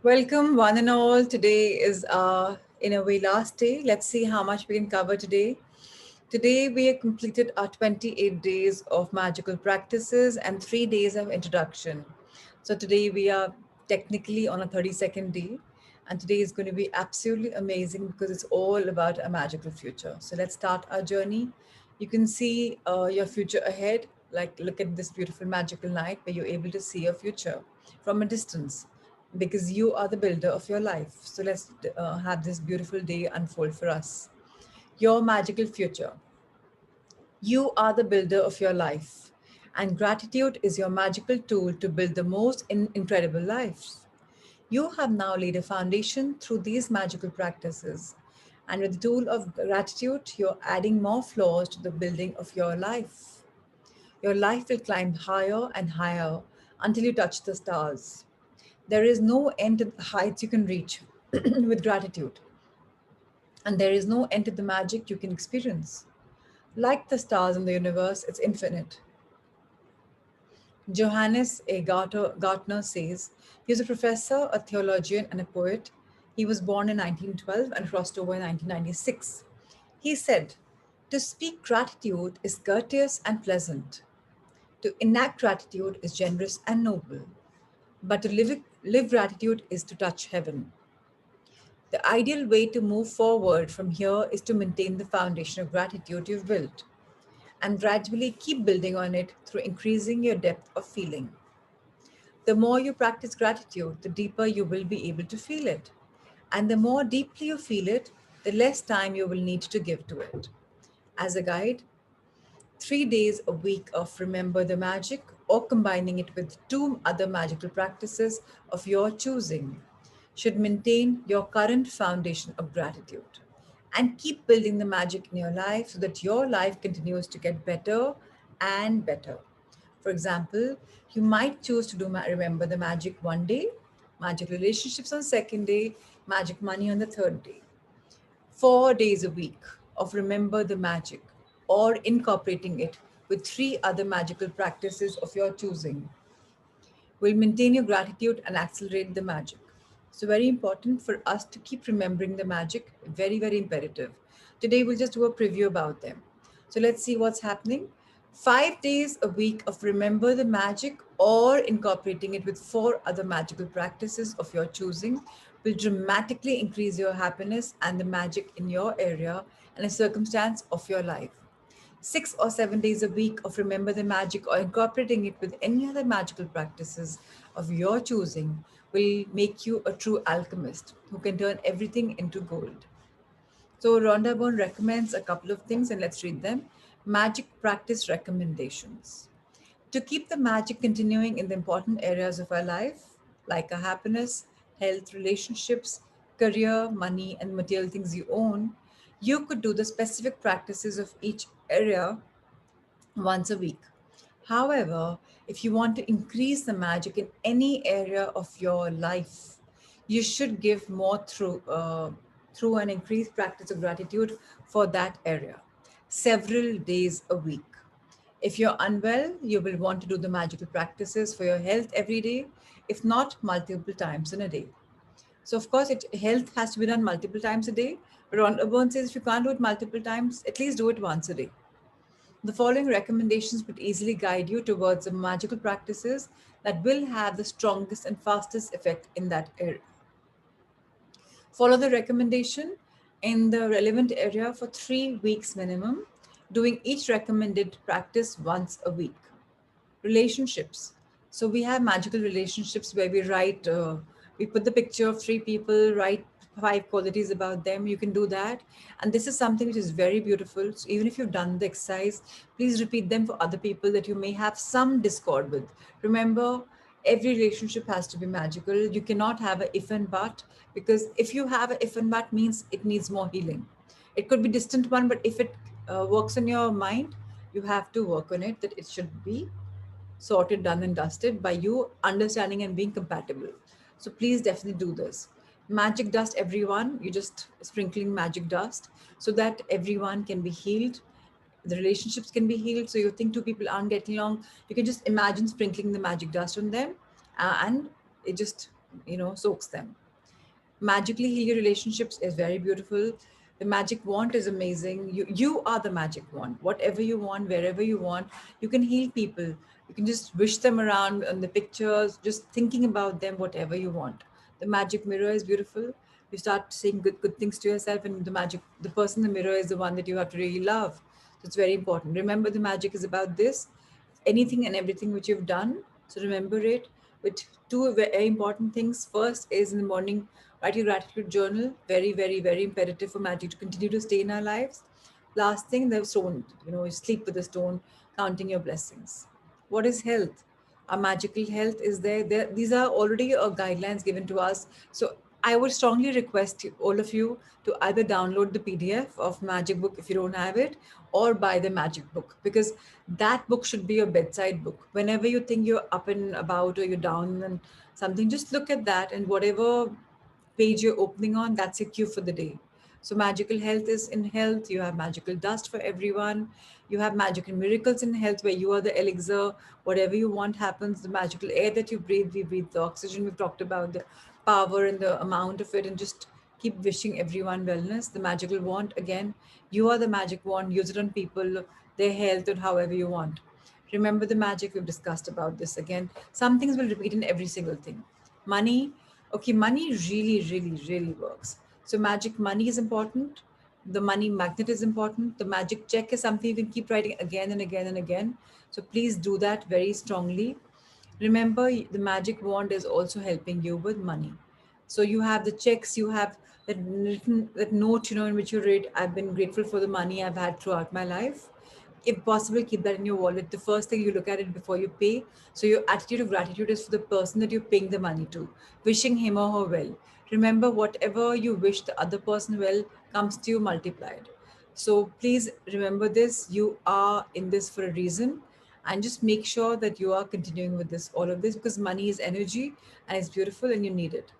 Welcome, one and all. Today is, in a way, last day. Let's see how much we can cover today. Today, we have completed our 28 days of magical practices and 3 days of introduction. So, today we are technically on a 32nd day, and today is going to be absolutely amazing because it's all about a magical future. So, let's start our journey. You can see your future ahead. Like, look at this beautiful magical night where you're able to see your future from a distance because you are the builder of your life. So let's have this beautiful day unfold for us. Your magical future. You are the builder of your life, and gratitude is your magical tool to build the most incredible lives. You have now laid a foundation through these magical practices, and with the tool of gratitude, you're adding more floors to the building of your life. Your life will climb higher and higher until you touch the stars. There is no end to the heights you can reach with gratitude, and there is no end to the magic you can experience. Like the stars in the universe, it's infinite. Johannes A. Gartner says he was a professor, a theologian, and a poet. He was born in 1912 and crossed over in 1996. He said, "To speak gratitude is courteous and pleasant. To enact gratitude is generous and noble. But to live gratitude is to touch heaven." The ideal way to move forward from here is to maintain the foundation of gratitude you've built and gradually keep building on it through increasing your depth of feeling. The more you practice gratitude, the deeper you will be able to feel it. And the more deeply you feel it, the less time you will need to give to it. As a guide, 3 days a week of Remember the Magic or combining it with two other magical practices of your choosing should maintain your current foundation of gratitude and keep building the magic in your life so that your life continues to get better and better. For example, you might choose to do Remember the Magic one day, Magic Relationships on second day, Magic Money on the third day. 4 days a week of Remember the Magic or incorporating it with three other magical practices of your choosing will maintain your gratitude and accelerate the magic. So, very important for us to keep remembering the magic, very, very imperative. Today, we'll just do a preview about them. So, let's see what's happening. 5 days a week of Remember the Magic or incorporating it with four other magical practices of your choosing will dramatically increase your happiness and the magic in your area and a circumstance of your life. 6 or 7 days a week of Remember the Magic or incorporating it with any other magical practices of your choosing will make you a true alchemist who can turn everything into gold. So, Rhonda Byrne recommends a couple of things, and let's read them. Magic practice recommendations. To keep the magic continuing in the important areas of our life, like our happiness, health, relationships, career, money, and material things you own, you could do the specific practices of each area once a week. However, if you want to increase the magic in any area of your life, you should give more through an increased practice of gratitude for that area, several days a week. If you're unwell, you will want to do the magical practices for your health every day, if not multiple times in a day. So, of course, health has to be done multiple times a day. But Ron Urban says if you can't do it multiple times, at least do it once a day. The following recommendations would easily guide you towards the magical practices that will have the strongest and fastest effect in that area. Follow the recommendation in the relevant area for 3 weeks minimum, doing each recommended practice once a week. Relationships. So we have magical relationships where we put the picture of three people, write 5 qualities about them. You can do that. And this is something which is very beautiful. So even if you've done the exercise, please repeat them for other people that you may have some discord with. Remember, every relationship has to be magical. You cannot have a if and but, because if you have a if and but means it needs more healing. It could be distant one, but if it works in your mind, you have to work on it, that it should be sorted, done, and dusted by you understanding and being compatible. So please definitely do this. Magic dust, everyone. You just sprinkling magic dust so that everyone can be healed. The relationships can be healed. So you think two people aren't getting along, you can just imagine sprinkling the magic dust on them, and it just soaks them. Magically heal your relationships is very beautiful. The magic wand is amazing. You are the magic wand. Whatever you want, wherever you want, you can heal people. You can just wish them around on the pictures, just thinking about them, whatever you want. The magic mirror is beautiful. You start saying good things to yourself, and the person in the mirror is the one that you have to really love. So it's very important. Remember, the magic is about this, anything and everything which you've done. So remember it with two very important things. First is in the morning, write your gratitude journal. Very, very, very imperative for magic to continue to stay in our lives. Last thing, the stone. You sleep with the stone, counting your blessings. What is health? Our magical health is there. These are already guidelines given to us. So I would strongly request all of you to either download the PDF of Magic Book if you don't have it, or buy the Magic Book, because that book should be your bedside book. Whenever you think you're up and about or you're down and something, just look at that, and whatever page you're opening on, that's your cue for the day. So magical health is in health. You have magical dust for everyone. You have magical miracles in health where you are the elixir. Whatever you want happens. The magical air that you breathe, we breathe the oxygen. We've talked about the power and the amount of it, and just keep wishing everyone wellness. The magical wand, again, you are the magic wand. Use it on people, their health, and however you want. Remember the magic, we've discussed about this again. Some things will repeat in every single thing. Money, okay, money really, really, really works. So magic money is important. The money magnet is important. The magic check is something you can keep writing again and again and again. So please do that very strongly. Remember, the magic wand is also helping you with money. So you have the checks, you have that written, that note, in which you read, I've been grateful for the money I've had throughout my life. If possible, keep that in your wallet. The first thing you look at it before you pay. So your attitude of gratitude is for the person that you're paying the money to, wishing him or her well. Remember, whatever you wish the other person well comes to you multiplied. So please remember this. You are in this for a reason, and just make sure that you are continuing with this, all of this, because money is energy and it's beautiful and you need it.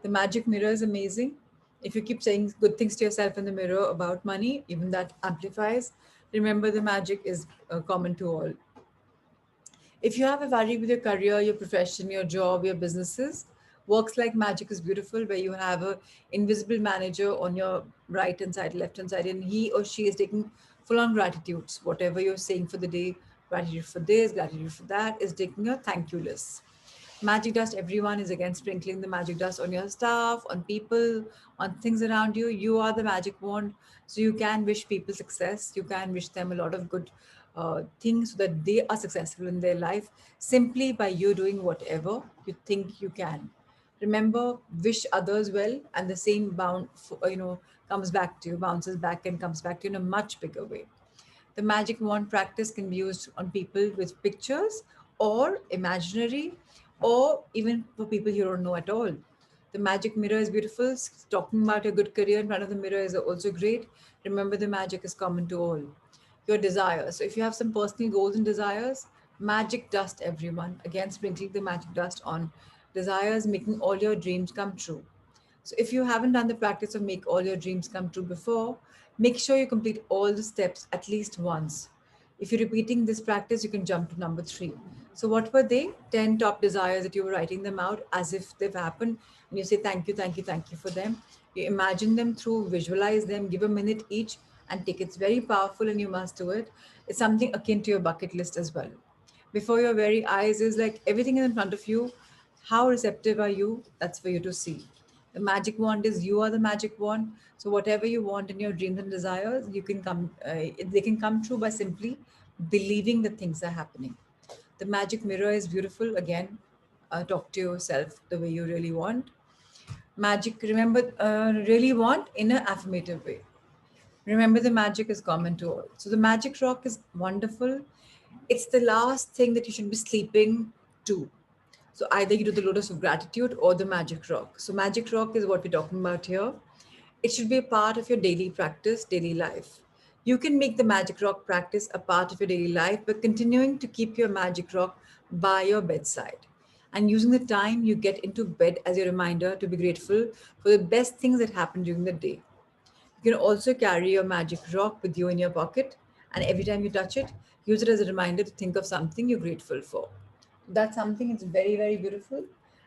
The magic mirror is amazing. If you keep saying good things to yourself in the mirror about money, even that amplifies. Remember, the magic is common to all. If you have a worry with your career, your profession, your job, your businesses, works like magic is beautiful, where you have a invisible manager on your right hand side, left hand side, and he or she is taking full on gratitudes. Whatever you're saying for the day, gratitude for this, gratitude for that, is taking a thank you list. Magic dust, everyone is again sprinkling the magic dust on your staff, on people, on things around you. You are the magic wand. So you can wish people success. You can wish them a lot of good things so that they are successful in their life simply by you doing whatever you think you can. Remember, wish others well, and the same comes back to you, bounces back and comes back to you in a much bigger way. The magic wand practice can be used on people with pictures or imaginary, or even for people you don't know at all. The magic mirror is beautiful. Talking about a good career in front of the mirror is also great. Remember, the magic is common to all. Your desires. So, if you have some personal goals and desires, magic dust everyone. Again, sprinkling the magic dust on desires, making all your dreams come true. So if you haven't done the practice of make all your dreams come true before, make sure you complete all the steps at least once. If you're repeating this practice, you can jump to number 3. So what were they? 10 top desires that you were writing them out as if they've happened. And you say thank you, thank you, thank you for them. You imagine them through, visualize them, give a minute each and take it. It's very powerful and you must do it. It's something akin to your bucket list as well. Before your very eyes is like everything is in front of you. How receptive are you? That's for you to see. The magic wand is you are the magic wand. So whatever you want in your dreams and desires, you can come. They can come true by simply believing that things are happening. The magic mirror is beautiful. Again, talk to yourself the way you really want. Magic, remember, really want in an affirmative way. Remember, the magic is common to all. So the magic rock is wonderful. It's the last thing that you should be sleeping to. So either you do the lotus of gratitude or the magic rock. So magic rock is what we're talking about here. It should be a part of your daily practice, daily life. You can make the magic rock practice a part of your daily life by continuing to keep your magic rock by your bedside and using the time you get into bed as a reminder to be grateful for the best things that happen during the day. You can also carry your magic rock with you in your pocket, and every time you touch it, use it as a reminder to think of something you're grateful for. That's something, it's very, very beautiful.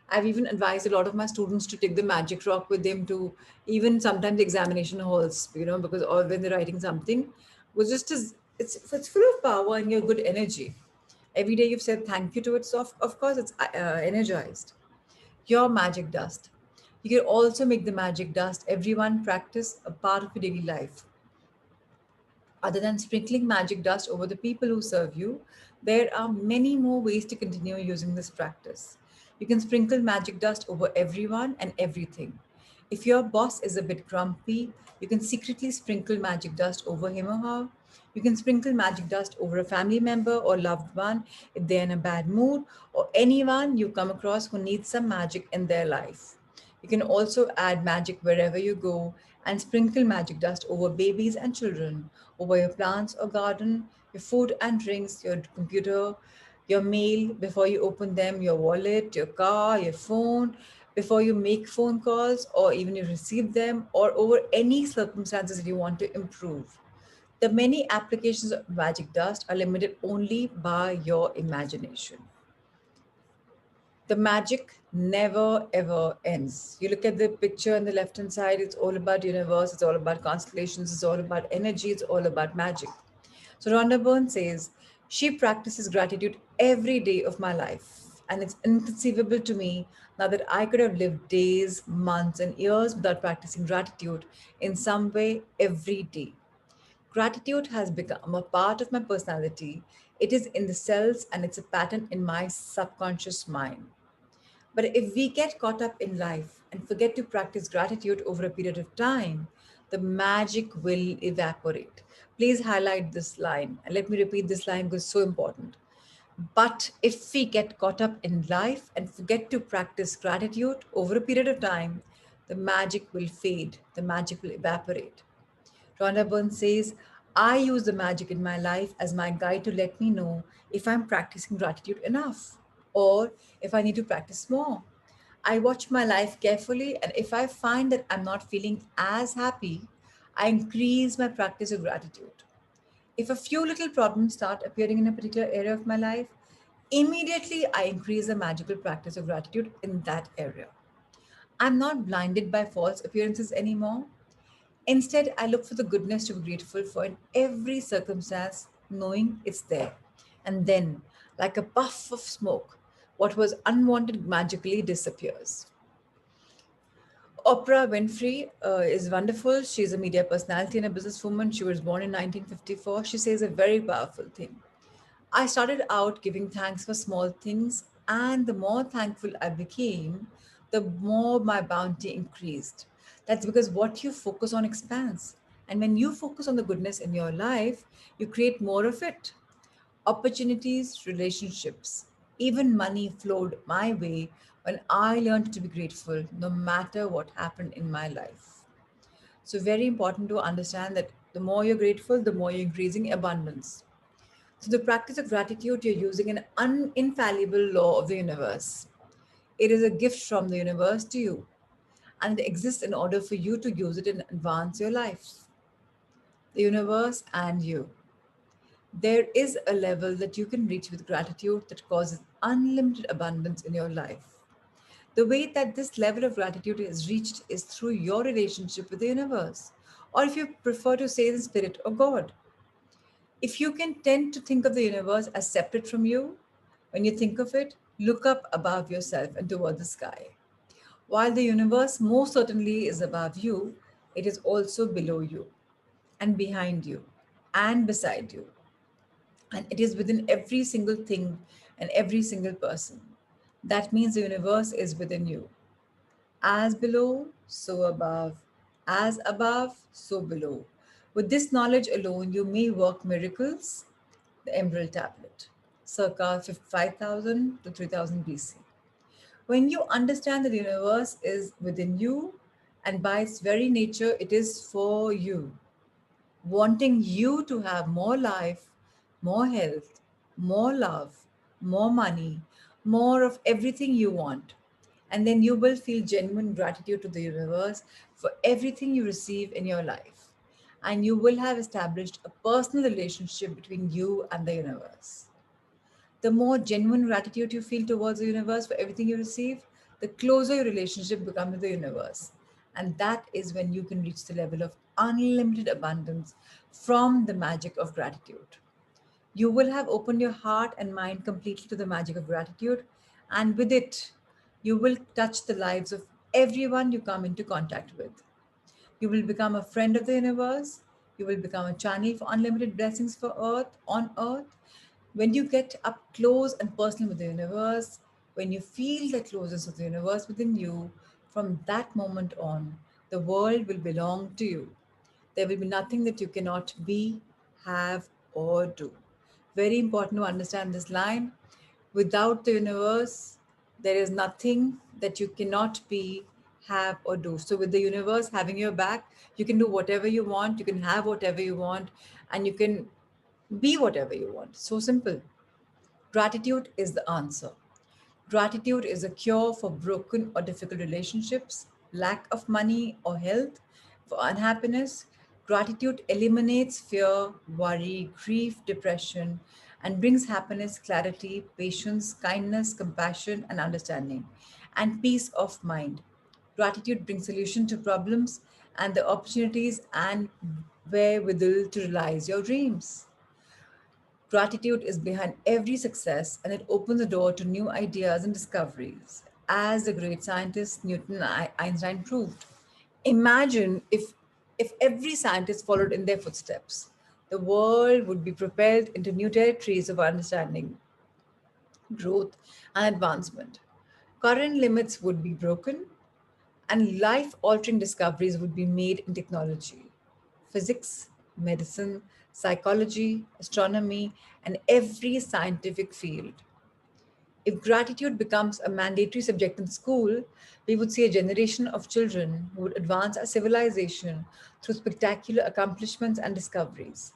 I've even advised a lot of my students to take the magic rock with them to even sometimes examination halls, because or when they're writing something, was just as it's full of power and your good energy. Every day you've said thank you to it, so of course it's energized. Your magic dust. You can also make the magic dust everyone practice a part of your daily life. Other than sprinkling magic dust over the people who serve you, there are many more ways to continue using this practice. You can sprinkle magic dust over everyone and everything. If your boss is a bit grumpy, you can secretly sprinkle magic dust over him or her. You can sprinkle magic dust over a family member or loved one if they're in a bad mood, or anyone you come across who needs some magic in their life. You can also add magic wherever you go and sprinkle magic dust over babies and children, over your plants or garden, your food and drinks, your computer, your mail before you open them, your wallet, your car, your phone, before you make phone calls or even you receive them, or over any circumstances that you want to improve. The many applications of magic dust are limited only by your imagination. The magic never ever ends. You look at the picture on the left hand side, it's all about universe, it's all about constellations, it's all about energy, it's all about magic. So Rhonda Byrne says, she practices gratitude every day of my life. And it's inconceivable to me now that I could have lived days, months, and years without practicing gratitude in some way every day. Gratitude has become a part of my personality. It is in the cells and it's a pattern in my subconscious mind. But if we get caught up in life and forget to practice gratitude over a period of time, the magic will evaporate. Please highlight this line and let me repeat this line because it's so important. But if we get caught up in life and forget to practice gratitude over a period of time, the magic will fade, the magic will evaporate. Rhonda Byrne says, I use the magic in my life as my guide to let me know if I'm practicing gratitude enough or if I need to practice more. I watch my life carefully, and if I find that I'm not feeling as happy, I increase my practice of gratitude. If a few little problems start appearing in a particular area of my life, immediately I increase the magical practice of gratitude in that area. I'm not blinded by false appearances anymore. Instead, I look for the goodness to be grateful for in every circumstance, knowing it's there. And then, like a puff of smoke, what was unwanted magically disappears. Oprah Winfrey is wonderful. She's a media personality and a businesswoman. She was born in 1954. She says a very powerful thing. I started out giving thanks for small things, and the more thankful I became, the more my bounty increased. That's because what you focus on expands. And when you focus on the goodness in your life, you create more of it. Opportunities, relationships, even money flowed my way when I learned to be grateful no matter what happened in my life. So, very important to understand that the more you're grateful, the more you're increasing abundance. So, the practice of gratitude, you're using an infallible law of the universe. It is a gift from the universe to you, and it exists in order for you to use it and advance your life, the universe, and you. There is a level that you can reach with gratitude that causes unlimited abundance in your life. The way that this level of gratitude is reached is through your relationship with the universe, or if you prefer to say the spirit or God. If you can tend to think of the universe as separate from you, when you think of it, look up above yourself and toward the sky. While the universe most certainly is above you, it is also below you and behind you and beside you. And it is within every single thing and every single person. That means the universe is within you. As below, so above. As above, so below. With this knowledge alone, you may work miracles. The Emerald Tablet, circa 5000 to 3000 BC. When you understand that the universe is within you and by its very nature, it is for you, wanting you to have more life, more health, more love, more money, more of everything you want. And then you will feel genuine gratitude to the universe for everything you receive in your life. And you will have established a personal relationship between you and the universe. The more genuine gratitude you feel towards the universe for everything you receive, the closer your relationship becomes with the universe. And that is when you can reach the level of unlimited abundance from the magic of gratitude. You will have opened your heart and mind completely to the magic of gratitude, and with it, you will touch the lives of everyone you come into contact with. You will become a friend of the universe. You will become a channel for unlimited blessings for earth on earth. When you get up close and personal with the universe, when you feel the closeness of the universe within you, from that moment on, the world will belong to you. There will be nothing that you cannot be, have, or do. Very important to understand this line. Without the universe, there is nothing that you cannot be, have, or do. So, with the universe having your back, you can do whatever you want, you can have whatever you want, and you can be whatever you want. So simple. Gratitude is the answer. Gratitude is a cure for broken or difficult relationships, lack of money or health, for unhappiness. Gratitude eliminates fear, worry, grief, depression, and brings happiness, clarity, patience, kindness, compassion, and understanding, and peace of mind. Gratitude brings solution to problems and the opportunities and wherewithal to realize your dreams. Gratitude is behind every success and it opens the door to new ideas and discoveries, as the great scientist Newton and Einstein proved. Imagine if every scientist followed in their footsteps. The world would be propelled into new territories of understanding, growth, and advancement. Current limits would be broken, and life altering discoveries would be made in technology, physics, medicine, psychology, astronomy, and every scientific field. If gratitude becomes a mandatory subject in school, we would see a generation of children who would advance our civilization through spectacular accomplishments and discoveries,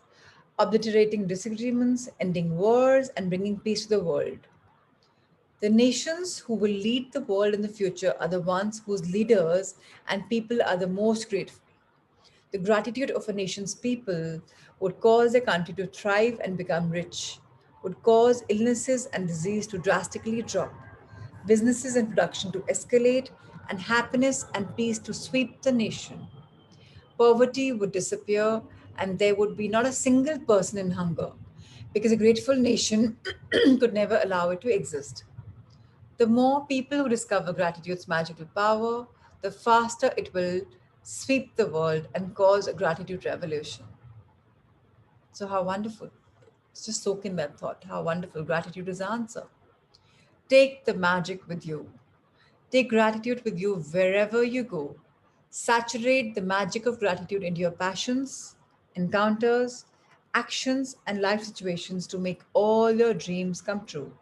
obliterating disagreements, ending wars, and bringing peace to the world. The nations who will lead the world in the future are the ones whose leaders and people are the most grateful. The gratitude of a nation's people would cause a country to thrive and become rich, would cause illnesses and disease to drastically drop, businesses and production to escalate, and happiness and peace to sweep the nation. Poverty would disappear, and there would be not a single person in hunger, because a grateful nation could never allow it to exist. The more people who discover gratitude's magical power, the faster it will sweep the world and cause a gratitude revolution. So, how wonderful. Just soak in that thought. How wonderful. Gratitude is the answer. Take the magic with you. Take gratitude with you wherever you go. Saturate the magic of gratitude into your passions, encounters, actions, and life situations to make all your dreams come true.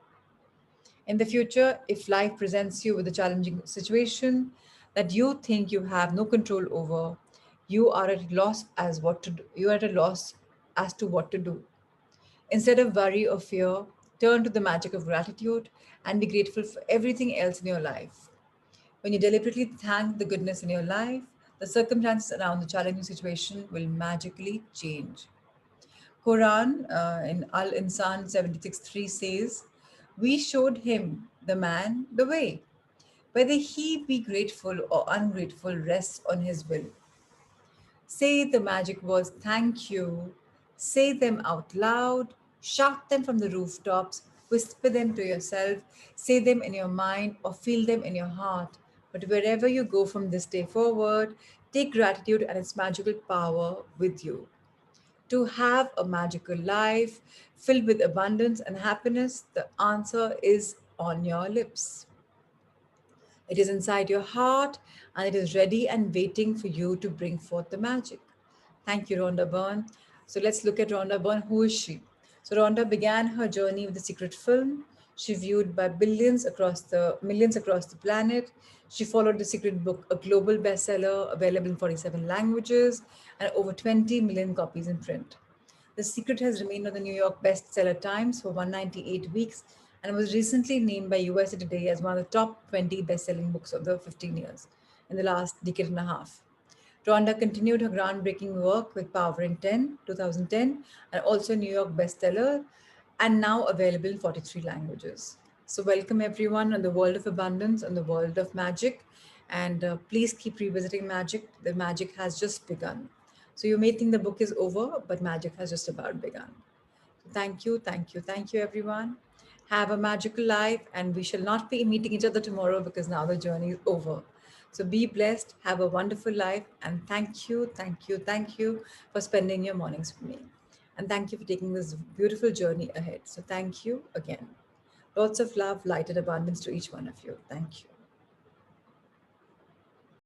In the future, if life presents you with a challenging situation that you think you have no control over, you are at a loss as what to do. You are at a loss as to what to do. Instead of worry or fear, turn to the magic of gratitude and be grateful for everything else in your life. When you deliberately thank the goodness in your life, the circumstances around the challenging situation will magically change. Quran in Al Insan 76:3 says, "We showed him, the man, the way. Whether he be grateful or ungrateful rests on his will." Say the magic words thank you, say them out loud, shout them from the rooftops, whisper them to yourself, say them in your mind or feel them in your heart. But wherever you go from this day forward, take gratitude and its magical power with you. To have a magical life filled with abundance and happiness, the answer is on your lips. It is inside your heart and it is ready and waiting for you to bring forth the magic. Thank you, Rhonda Byrne. So let's look at Rhonda Byrne. Who is she? So Rhonda began her journey with the secret film. She viewed by billions across the millions across the planet. She followed the secret book, a global bestseller available in 47 languages and over 20 million copies in print. The Secret has remained on the New York Bestseller Times for 198 weeks and was recently named by USA Today as one of the top 20 best-selling books of the 15 years in the last decade and a half. Rhonda continued her groundbreaking work with Power in 2010, and also a New York bestseller, and now available in 43 languages. So, welcome everyone on the world of abundance and the world of magic. And please keep revisiting magic. The magic has just begun. So, you may think the book is over, but magic has just about begun. So thank you, everyone. Have a magical life, and we shall not be meeting each other tomorrow because now the journey is over. So be blessed, have a wonderful life, and thank you for spending your mornings with me. And thank you for taking this beautiful journey ahead. So thank you again. Lots of love, light, and abundance to each one of you. Thank you.